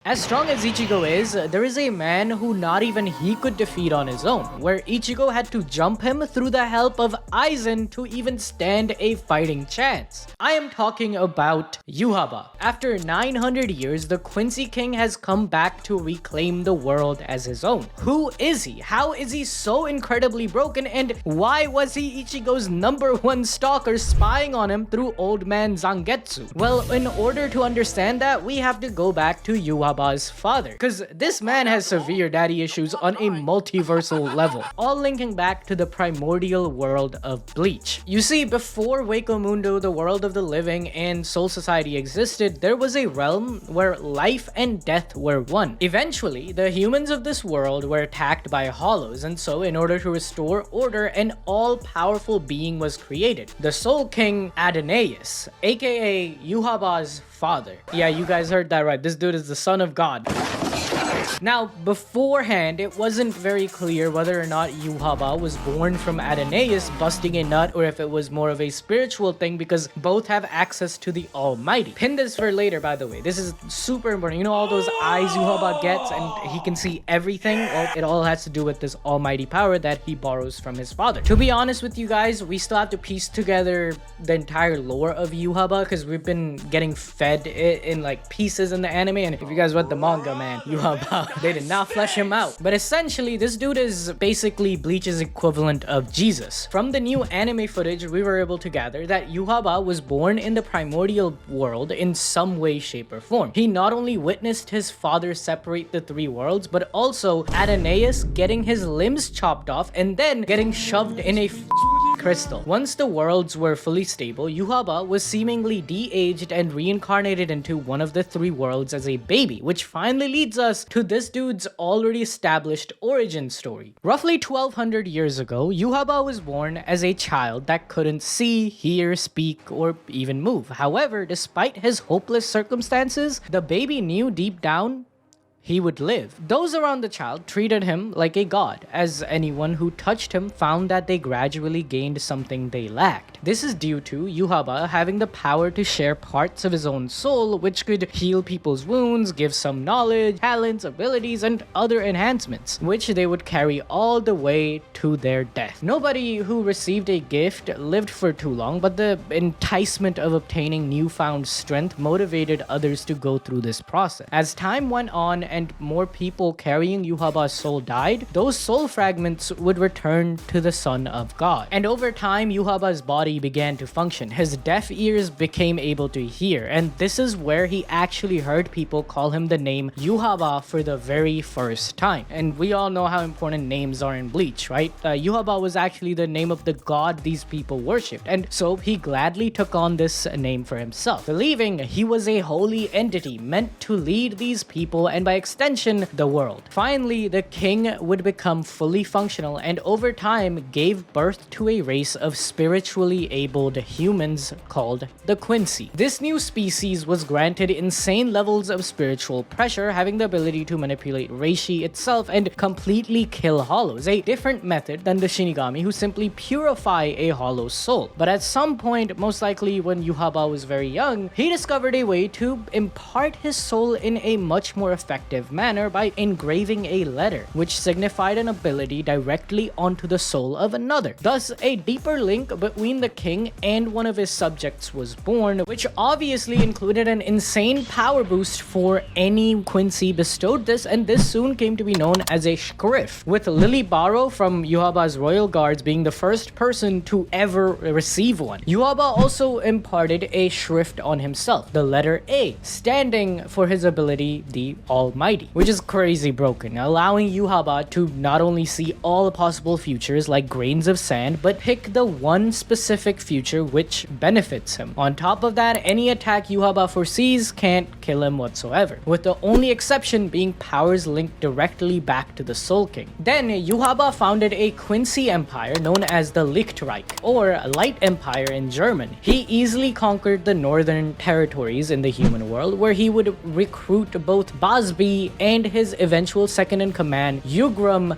As strong as Ichigo is, there is a man who not even he could defeat on his own, where Ichigo had to jump him through the help of Aizen to even stand a fighting chance. I am talking about Yhwach. After 900 years, the Quincy King has come back to reclaim the world as his own. Who is he? How is he so incredibly broken? And why was he Ichigo's #1 stalker spying on him through Old Man Zangetsu? Well, in order to understand that, we have to go back to Yhwach's father, because this man has severe daddy issues on a multiversal level, all linking back to the primordial world of Bleach. You see, before Wako Mundo, the world of the living, and Soul Society existed, there was a realm where life and death were one. Eventually, the humans of this world were attacked by hollows, and so in order to restore order, an all-powerful being was created, the Soul King Adonais, aka Yhwach's father. Yeah, you guys heard that right. This dude is the son of God. Now, beforehand, it wasn't very clear whether or not Yhwach was born from Adonais busting a nut or if it was more of a spiritual thing, because both have access to the Almighty. Pin this for later, by the way. This is super important. You know all those eyes Yhwach gets and he can see everything? Well, it all has to do with this almighty power that he borrows from his father. To be honest with you guys, we still have to piece together the entire lore of Yhwach, because we've been getting fed it in like pieces in the anime, and if you guys read the manga, man, Yhwach, they did not flesh him out. But essentially, this dude is basically Bleach's equivalent of Jesus. From the new anime footage, we were able to gather that Yhwach was born in the primordial world in some way, shape, or form. He not only witnessed his father separate the three worlds, but also Adonais getting his limbs chopped off and then getting shoved in a crystal. Once the worlds were fully stable, Yhwach was seemingly de-aged and reincarnated into one of the three worlds as a baby, which finally leads us to this dude's already established origin story. Roughly 1200 years ago, Yhwach was born as a child that couldn't see, hear, speak, or even move. However, despite his hopeless circumstances, the baby knew deep down he would live. Those around the child treated him like a god, as anyone who touched him found that they gradually gained something they lacked. This is due to Yhwach having the power to share parts of his own soul, which could heal people's wounds, give some knowledge, talents, abilities, and other enhancements, which they would carry all the way to their death. Nobody who received a gift lived for too long, but the enticement of obtaining newfound strength motivated others to go through this process. As time went on and more people carrying Yhwach's soul died, those soul fragments would return to the Son of God. And over time, Yhwach's body began to function. His deaf ears became able to hear, and this is where he actually heard people call him the name Yhwach for the very first time. And we all know how important names are in Bleach, right? Yhwach was actually the name of the god these people worshipped, and so he gladly took on this name for himself, believing he was a holy entity meant to lead these people and by extension the world. Finally, the king would become fully functional and over time gave birth to a race of spiritually abled humans called the Quincy. This new species was granted insane levels of spiritual pressure, having the ability to manipulate Reishi itself and completely kill hollows, a different method than the Shinigami who simply purify a hollow soul. But at some point, most likely when Yhwach was very young, he discovered a way to impart his soul in a much more effective manner by engraving a letter, which signified an ability directly onto the soul of another. Thus, a deeper link between the king and one of his subjects was born, which obviously included an insane power boost for any Quincy bestowed this, and this soon came to be known as a Shkrif, with Lily Barrow from Yhwach's royal guards being the first person to ever receive one. Yhwach also imparted a shrift on himself, the letter A, standing for his ability, the Almighty, which is crazy broken, allowing Yhwach to not only see all possible futures like grains of sand, but pick the one specific future which benefits him. On top of that, any attack Yhwach foresees can't kill him whatsoever, with the only exception being powers linked directly back to the Soul King. Then, Yhwach founded a Quincy empire known as the Lichtreich, or Light Empire in German. He easily conquered the northern territories in the human world, where he would recruit both Basbi Quincy, and his eventual second-in-command, Yhwach.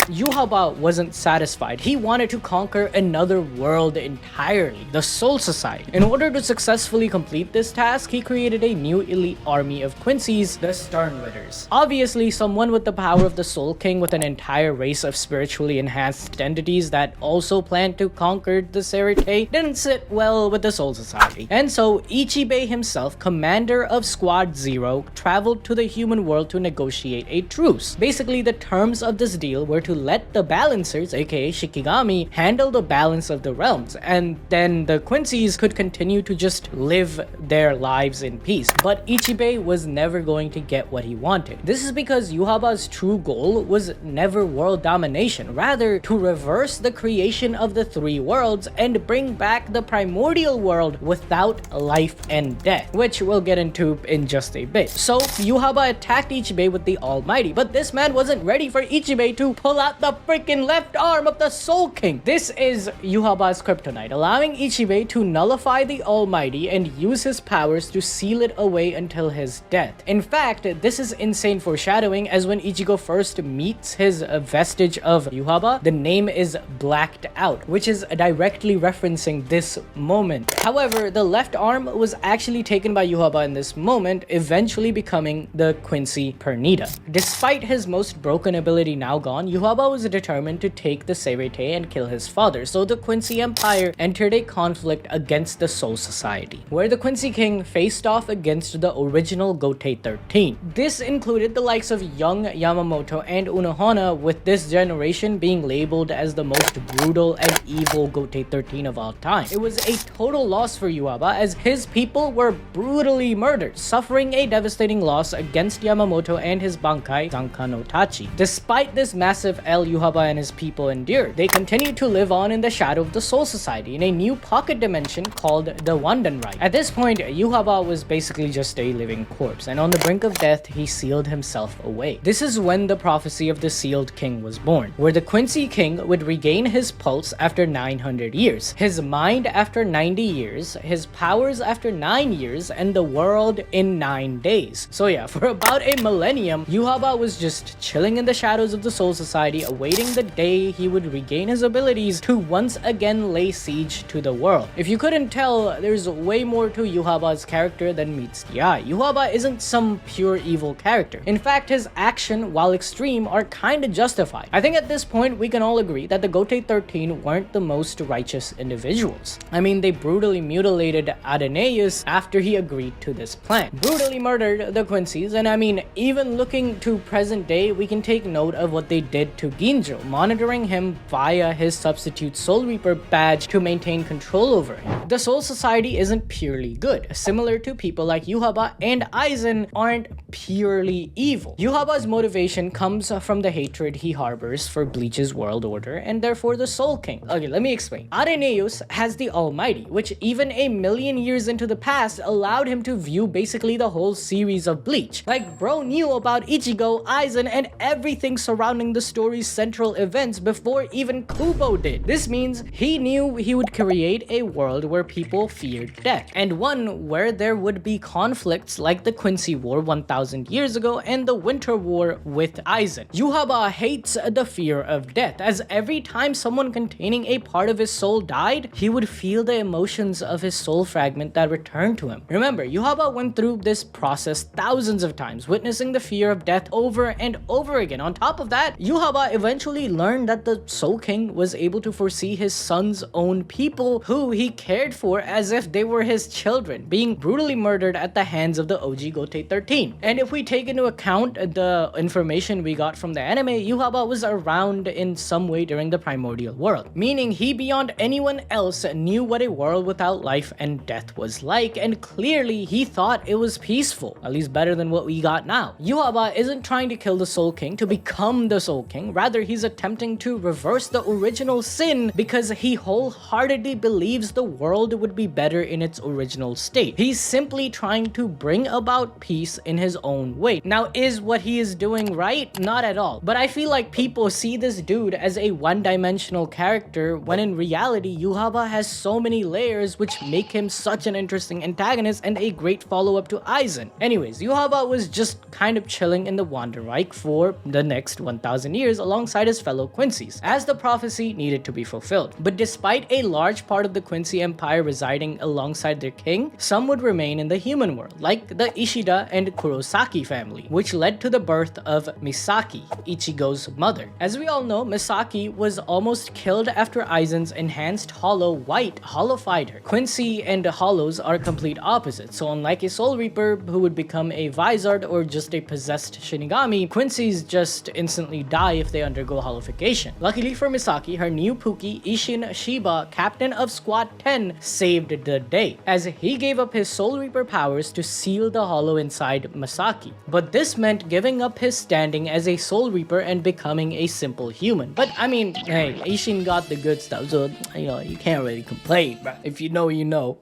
Yhwach wasn't satisfied. He wanted to conquer another world entirely, the Soul Society. In order to successfully complete this task, he created a new elite army of quincies, the Sternritters. Obviously, someone with the power of the Soul King with an entire race of spiritually enhanced entities that also planned to conquer the Serite didn't sit well with the Soul Society. And so, Ichigo himself, commander of Squad Zero, traveled to the human world to negotiate a truce. Basically, the terms of this deal were to let the Balancers, aka Shikigami, handle the balance of the realms, and then the Quincies could continue to just live their lives in peace. But Ichigo was never going to get what he wanted. This is because Yhwach's true goal was never world domination, rather to reverse the creation of the three worlds and bring back the primordial world without life and death, which we'll get into in just a bit. So Yhwach attacked Ichigo with the Almighty, but this man wasn't ready for Ichigo to pull out the freaking left arm of the Soul King. This is Yhwach's kryptonite, allowing Ichigo to nullify the Almighty and use his powers to seal it away until his death. In fact, this is insane foreshadowing, as when Ichigo first meets his vestige of Yhwach, the name is blacked out, which is directly referencing this moment. However, the left arm was actually taken by Yhwach in this moment, eventually becoming the Quincy Pernita. Despite his most broken ability now gone, Yhwach was determined to take the Serite and kill his father, so the Quincy Empire entered a conflict against the Soul Society, where the Quincy King faced off against the original Gotei 13. This included the likes of young Yamamoto and Unohana, with this generation being labeled as the most brutal and evil Gotei 13 of all time. It was a total loss for Yhwach, as his people were brutally murdered, suffering a devastating loss against Yamamoto and his Bankai, Zanka no Tachi. Despite this massive L Yhwach and his people endured, they continued to live on in the shadow of the Soul Society in a new pocket dimension called the Wandenreich. At this point, Yhwach was basically just a living corpse, and on the brink of death, he sealed himself away. This is when the prophecy of the Sealed King was born, where the Quincy King would regain his pulse after 900 years, his mind after 90 years, his powers after 9 years, and the world in 9 days. So yeah, for about a millennium, Yhwach was just chilling in the shadows of the Soul Society, awaiting the day he would regain his abilities to once again lay siege to the world. If you couldn't tell, there's way more to Yhwach's character than meets the eye. Yhwach isn't some pure evil character. In fact, his action, while extreme, are kinda justified. I think at this point, we can all agree that the Gotei 13 weren't the most righteous individuals. I mean, they brutally mutilated Adeneus after he agreed to this plan, brutally murdered the Quincies, and I mean, even looking to present day, we can take note of what they did to Ginjo, monitoring him via his substitute Soul Reaper badge to maintain control over him. The Soul Society isn't purely good. Similar to people like Yhwach and Aizen aren't purely evil. Yhwach's motivation comes from the hatred he harbors for Bleach's world order and therefore the Soul King. Okay, let me explain. Areneus has the Almighty, which even a million years into the past allowed him to view basically the whole series of Bleach. Like, bro knew about Ichigo, Aizen, and everything surrounding the story's central events before even Kubo did. This means he knew he would create a world where people feared death, and one where there would be conflicts like the Quincy War 1000 years ago and the Winter War with Aizen. Yhwach hates the fear of death, as every time someone containing a part of his soul died, he would feel the emotions of his soul fragment that returned to him. Remember, Yhwach went through this process thousands of times, witnessing the fear of death over and over again. On top of that, Yhwach eventually learned that the Soul King was able to foresee his son's own people, who he cared for as if they were his children, being brutally murdered at the hands of the OG Gotei 13. And if we take into account the information we got from the anime, Yhwach was around in some way during the primordial world, meaning he beyond anyone else knew what a world without life and death was like, and clearly he thought it was peaceful, at least better than what we got now. Yhwach isn't trying to kill the Soul King to become the Soul King, rather he's attempting to reverse the original sin because he wholeheartedly believes the world would be better in its original state. He's simply trying to bring about peace in his own way. Now, is what he is doing right? Not at all. But I feel like people see this dude as a one-dimensional character when in reality, Yhwach has so many layers which make him such an interesting antagonist and a great follow-up to Aizen. Anyways, Yhwach was just kind of chilling in the Wanderreich for the next 1000 years alongside his fellow Quincies, as the prophecy needed to be fulfilled. But despite a large part of the Quincy Empire residing alongside their king, some would remain in the human world, like the Ishida and Kurosaki family, which led to the birth of Misaki, Ichigo's mother. As we all know, Misaki was almost killed after Aizen's enhanced hollow white hollowified her. Quincy and hollows are complete opposites, so unlike a Soul Reaper who would become a Vizard or just a possessed Shinigami, Quincies just instantly die if they undergo hollowification. Luckily for Misaki, her new Puki, Ishin Shiba, captain of Squad 10, saved the day, as he gave up his Soul Reaper powers to seal the hollow inside Misaki. But this meant giving up his standing as a Soul Reaper and becoming a simple human. But I mean, hey, Ishin got the good stuff, so you can't really complain, bro. If you know, you know.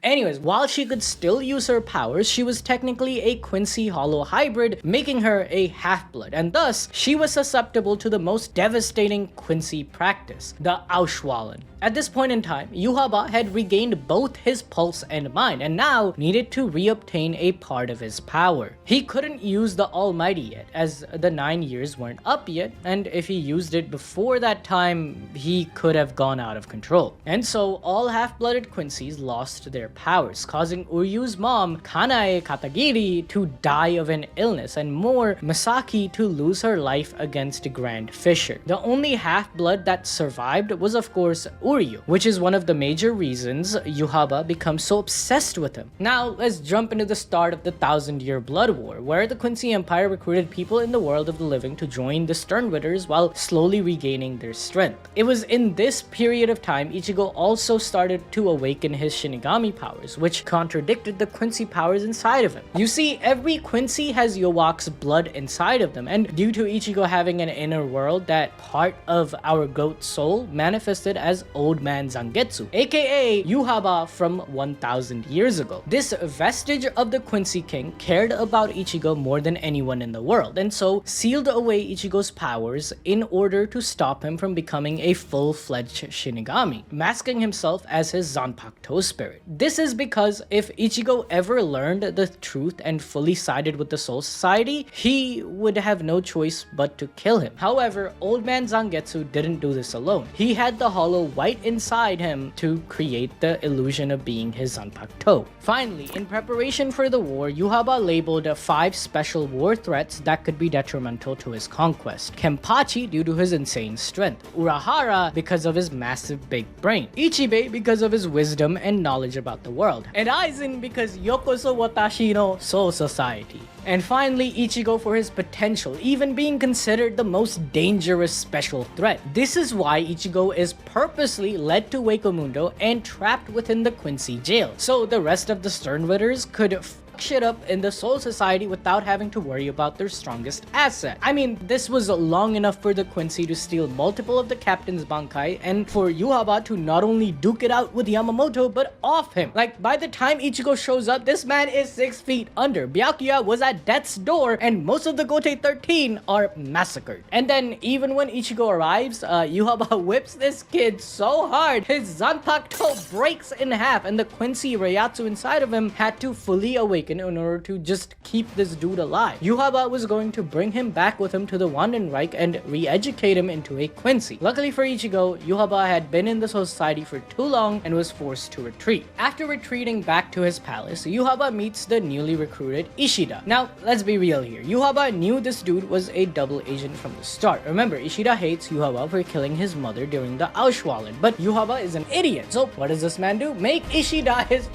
Anyways, while she could still use her powers, she was technically a Quincy Hollow hybrid, making her a half-blood, and thus she was susceptible to the most devastating Quincy practice, the Ausschwallen. At this point in time, Yhwach had regained both his pulse and mind, and now needed to reobtain a part of his power. He couldn't use the Almighty yet, as the 9 years weren't up yet, and if he used it before that time, he could have gone out of control. And so, all half-blooded Quincies lost their powers, causing Uryu's mom, Kanae Katagiri, to die of an illness, and more, Misaki to lose her life against Grand Fisher. The only half-blood that survived was of course Uryu, which is one of the major reasons Yhwach becomes so obsessed with him. Now, let's jump into the start of the 1000-year Blood War, where the Quincy Empire recruited people in the world of the living to join the Sternwitters while slowly regaining their strength. It was in this period of time Ichigo also started to awaken his Shinigami powers, which contradicted the Quincy powers inside of him. You see, every Quincy has Yhwach's blood inside of them, and due to Ichigo having an inner world, that part of our goat soul manifested as Old Man Zangetsu, aka Yhwach from 1000 years ago. This vestige of the Quincy King cared about Ichigo more than anyone in the world, and so sealed away Ichigo's powers in order to stop him from becoming a full-fledged Shinigami, masking himself as his Zanpakuto spirit. This is because if Ichigo ever learned the truth and fully sided with the Soul Society, he would have no choice but to kill him. However, Old Man Zangetsu didn't do this alone. He had the hollow white inside him to create the illusion of being his Zanpakuto. Finally, in preparation for the war, Yhwach labeled 5 special war threats that could be detrimental to his conquest. Kenpachi due to his insane strength, Urahara because of his massive big brain, Ichibei because of his wisdom and knowledge about the world, and Aizen because Yokoso Watashi no Soul Society. And finally, Ichigo for his potential, even being considered the most dangerous special threat. This is why Ichigo is purposely led to Wakemundo and trapped within the Quincy jail, so the rest of the Sternwitters could shit up in the Soul Society without having to worry about their strongest asset. I mean, this was long enough for the Quincy to steal multiple of the captain's Bankai, and for Yhwach to not only duke it out with Yamamoto, but off him. Like, by the time Ichigo shows up, this man is 6 feet under. Byakuya was at death's door, and most of the Gote 13 are massacred. And then, even when Ichigo arrives, Yhwach whips this kid so hard, his Zanpakuto breaks in half, and the Quincy Reiatsu inside of him had to fully awaken in order to just keep this dude alive. Yhwach was going to bring him back with him to the Wandenreich and re-educate him into a Quincy. Luckily for Ichigo, Yhwach had been in the Society for too long and was forced to retreat. After retreating back to his palace, Yhwach meets the newly recruited Ishida. Now, let's be real here. Yhwach knew this dude was a double agent from the start. Remember, Ishida hates Yhwach for killing his mother during the Ausschwallen, but Yhwach is an idiot. So what does this man do? Make Ishida his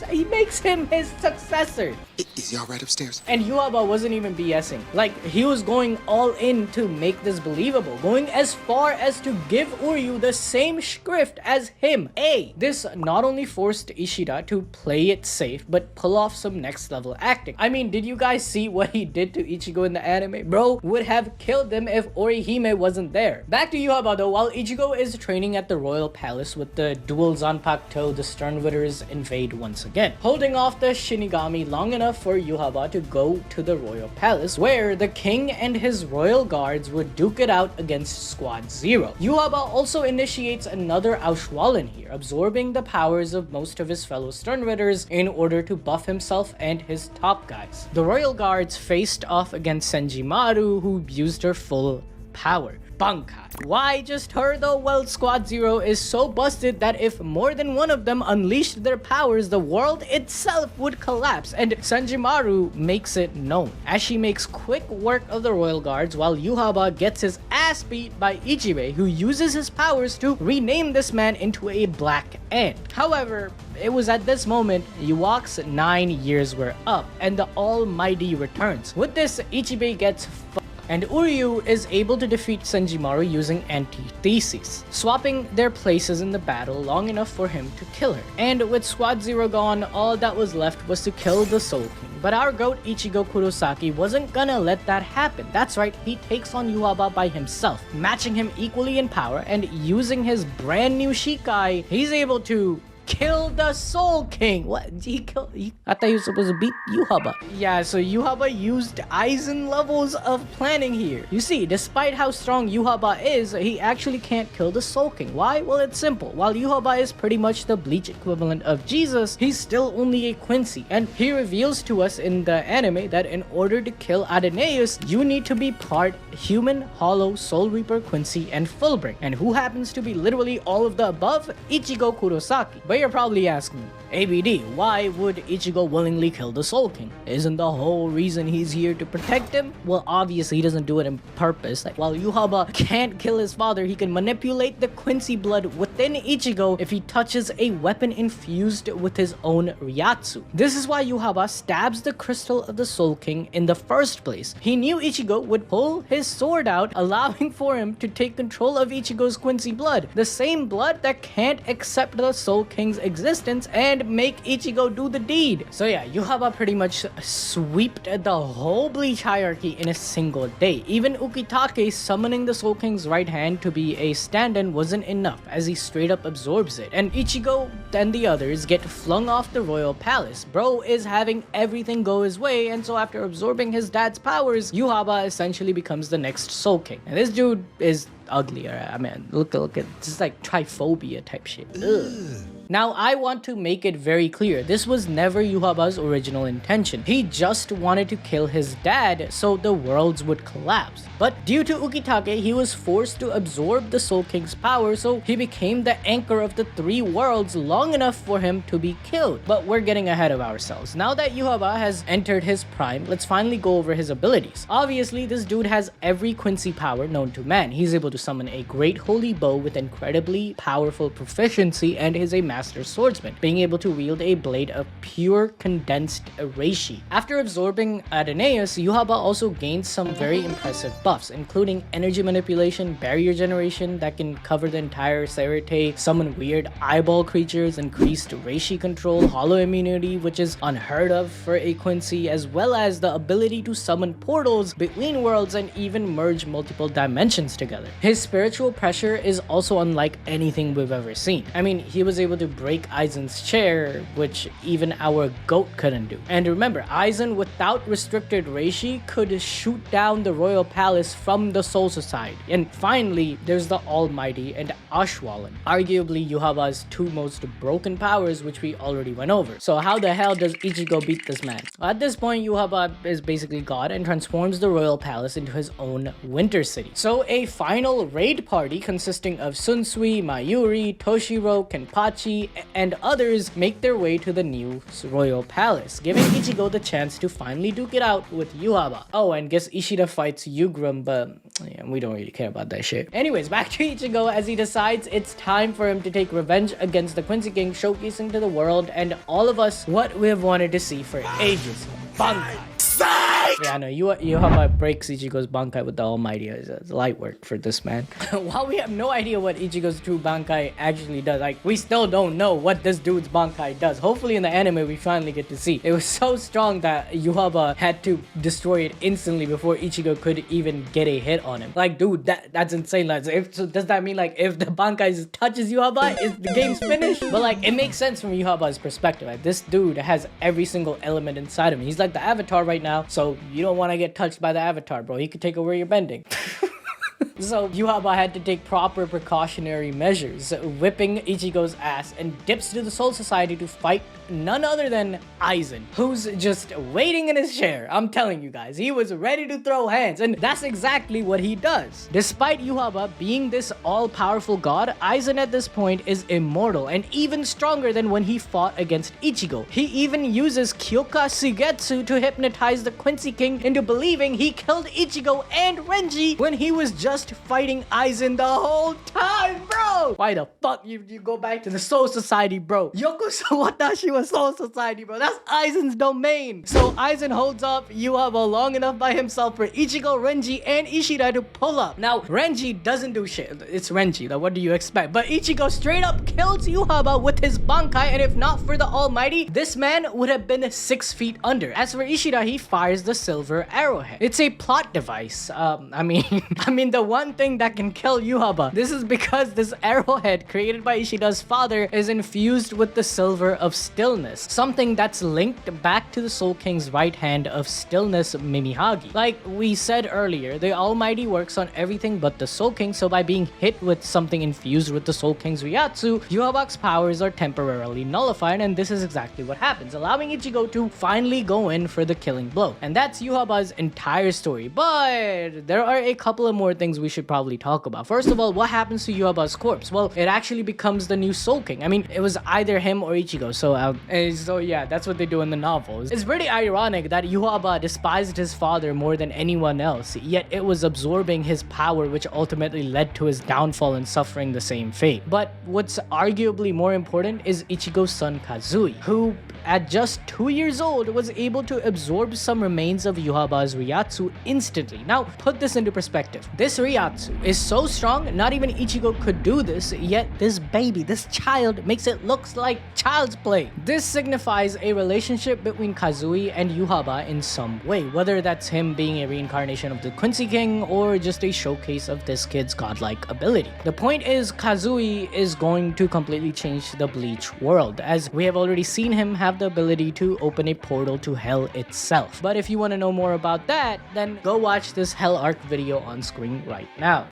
he makes him his successor. Is he alright upstairs? And Yhwach wasn't even BSing. Like, he was going all in to make this believable, going as far as to give Uryu the same script as him. This not only forced Ishida to play it safe, but pull off some next level acting. I mean, did you guys see what he did to Ichigo in the anime? Bro would have killed him if Orihime wasn't there. Back to Yhwach though, while Ichigo is training at the royal palace with the dual Zanpakuto, the Sternwitters invade once again, holding off the Shinigami long enough for Yhwach to go to the royal palace, where the king and his royal guards would duke it out against Squad Zero. Yhwach also initiates another Auswahlen here, absorbing the powers of most of his fellow Sternritters in order to buff himself and his top guys. The royal guards faced off against Senjimaru, who used her full power. Bankai. Why just her though? Well, Squad Zero is so busted that if more than one of them unleashed their powers, the world itself would collapse, and Senjimaru makes it known, as she makes quick work of the royal guards while Yhwach gets his ass beat by Ichigo, who uses his powers to rename this man into a Black Ant. However, it was at this moment Yhwach's 9 years were up and the Almighty returns. With this, Ichigo gets and Uryu is able to defeat Senjimaru using antithesis, swapping their places in the battle long enough for him to kill her. And with Squad Zero gone, all that was left was to kill the Soul King. But our goat Ichigo Kurosaki wasn't gonna let that happen. That's right, he takes on Yhwach by himself, matching him equally in power, and using his brand new Shikai, he's able to kill the Soul King. What? I thought he was supposed to beat Yhwach. Yeah, so Yhwach used Aizen levels of planning here. You see, despite how strong Yhwach is, he actually can't kill the Soul King. Why? Well, it's simple. While Yhwach is pretty much the Bleach equivalent of Jesus, he's still only a Quincy. And he reveals to us in the anime that in order to kill Adonais, you need to be part human, hollow, Soul Reaper, Quincy, and Fullbring. And who happens to be literally all of the above? Ichigo Kurosaki. But you're probably asking, ABD, why would Ichigo willingly kill the Soul King? Isn't the whole reason he's here to protect him? Well, obviously he doesn't do it on purpose. Like, while Yhwach can't kill his father, he can manipulate the Quincy blood within Ichigo if he touches a weapon infused with his own Ryatsu. This is why Yhwach stabs the crystal of the Soul King in the first place. He knew Ichigo would pull his sword out, allowing for him to take control of Ichigo's Quincy blood, the same blood that can't accept the Soul King's existence and make Ichigo do the deed. So yeah, Yhwach pretty much swept the whole Bleach hierarchy in a single day. Even Ukitake summoning the Soul King's right hand to be a stand-in wasn't enough, as he straight up absorbs it, and Ichigo and the others get flung off the royal palace. Bro is having everything go his way, and so after absorbing his dad's powers, Yhwach essentially becomes the next Soul King. And this dude is ugly. I mean, look at just like triphobia type shit. Ugh. Now, I want to make it very clear, this was never Yhwach's original intention. He just wanted to kill his dad so the worlds would collapse. But due to Ukitake, he was forced to absorb the Soul King's power, so he became the anchor of the 3 worlds long enough for him to be killed. But we're getting ahead of ourselves. Now that Yhwach has entered his prime, let's finally go over his abilities. Obviously, this dude has every Quincy power known to man. He's able to summon a great holy bow with incredibly powerful proficiency, and is a master swordsman, being able to wield a blade of pure condensed reishi. After absorbing Adonais, Yhwach also gained some very impressive buffs, including energy manipulation, barrier generation that can cover the entire Serite, summon weird eyeball creatures, increased reishi control, hollow immunity, which is unheard of for a Quincy, as well as the ability to summon portals between worlds and even merge multiple dimensions together. His spiritual pressure is also unlike anything we've ever seen. I mean, he was able to break Aizen's chair, which even our goat couldn't do. And remember, Aizen without restricted reishi could shoot down the royal palace from the Soul Society. And finally, there's the Almighty and Auswahlen, arguably Yhwach's 2 most broken powers, which we already went over. So how the hell does Ichigo beat this man? At this point, Yhwach is basically God and transforms the royal palace into his own winter city. So a final raid party consisting of Sunsui, Mayuri, Toshiro, Kenpachi, and others make their way to the new royal palace, giving Ichigo the chance to finally duke it out with Yhwach. Oh, and guess Ishida fights Yugrum, but yeah, we don't really care about that shit. Anyways, back to Ichigo as he decides it's time for him to take revenge against the Quincy King, showcasing to the world and all of us what we've wanted to see for ages. Bankai. Yeah, no, Yhwach breaks Ichigo's Bankai with the Almighty. It's light work for this man. While we have no idea what Ichigo's true Bankai actually does, like, we still don't know what this dude's Bankai does. Hopefully in the anime we finally get to see. It was so strong that Yhwach had to destroy it instantly before Ichigo could even get a hit on him. Like, dude, that's insane, lads. So does that mean, like, if the Bankai touches Yhwach, is the game's finished? But, like, it makes sense from Yhwach's perspective. Like, this dude has every single element inside of him. He's like the Avatar right now, so you don't want to get touched by the Avatar, bro. He could take away your bending. So Yhwach had to take proper precautionary measures, whipping Ichigo's ass, and dips to the Soul Society to fight none other than Aizen, who's just waiting in his chair. I'm telling you guys, he was ready to throw hands, and that's exactly what he does. Despite Yhwach being this all-powerful god, Aizen at this point is immortal and even stronger than when he fought against Ichigo. He even uses Kyoka Suigetsu to hypnotize the Quincy King into believing he killed Ichigo and Renji when he was just fighting Aizen the whole time, bro! Why the fuck you go back to the Soul Society, bro? Yokoso Watashi wa Soul Society, bro. That's Aizen's domain. So Aizen holds up Yhwach long enough by himself for Ichigo, Renji, and Ishida to pull up. Now, Renji doesn't do shit. It's Renji. Like, what do you expect? But Ichigo straight up kills Yhwach with his Bankai, and if not for the Almighty, this man would have been 6 feet under. As for Ishida, he fires the silver arrowhead. It's a plot device. I mean, the one thing that can kill Yhwach. This is because this arrowhead created by Ishida's father is infused with the silver of stillness, something that's linked back to the Soul King's right hand of stillness, Mimihagi. Like we said earlier, the Almighty works on everything but the Soul King, so by being hit with something infused with the Soul King's Ryatsu, Yhwach's powers are temporarily nullified, and this is exactly what happens, allowing Ichigo to finally go in for the killing blow. And that's Yhwach's entire story, but there are a couple of more things we should probably talk about. First of all, what happens to Yhwach's corpse? Well, it actually becomes the new Soul King. I mean, it was either him or Ichigo, so yeah, that's what they do in the novels. It's pretty ironic that Yhwach despised his father more than anyone else, yet it was absorbing his power which ultimately led to his downfall and suffering the same fate. But what's arguably more important is Ichigo's son Kazui, who at just 2 years old was able to absorb some remains of Yhwach's Ryatsu instantly. Now, put this into perspective. This Ryatsu is so strong, not even Ichigo could do this, yet this baby, this child, makes it look like child's play. This signifies a relationship between Kazui and Yhwach in some way, whether that's him being a reincarnation of the Quincy King or just a showcase of this kid's godlike ability. The point is, Kazui is going to completely change the Bleach world, as we have already seen him have the ability to open a portal to hell itself. But if you want to know more about that, then go watch this Hell Arc video on screen right now.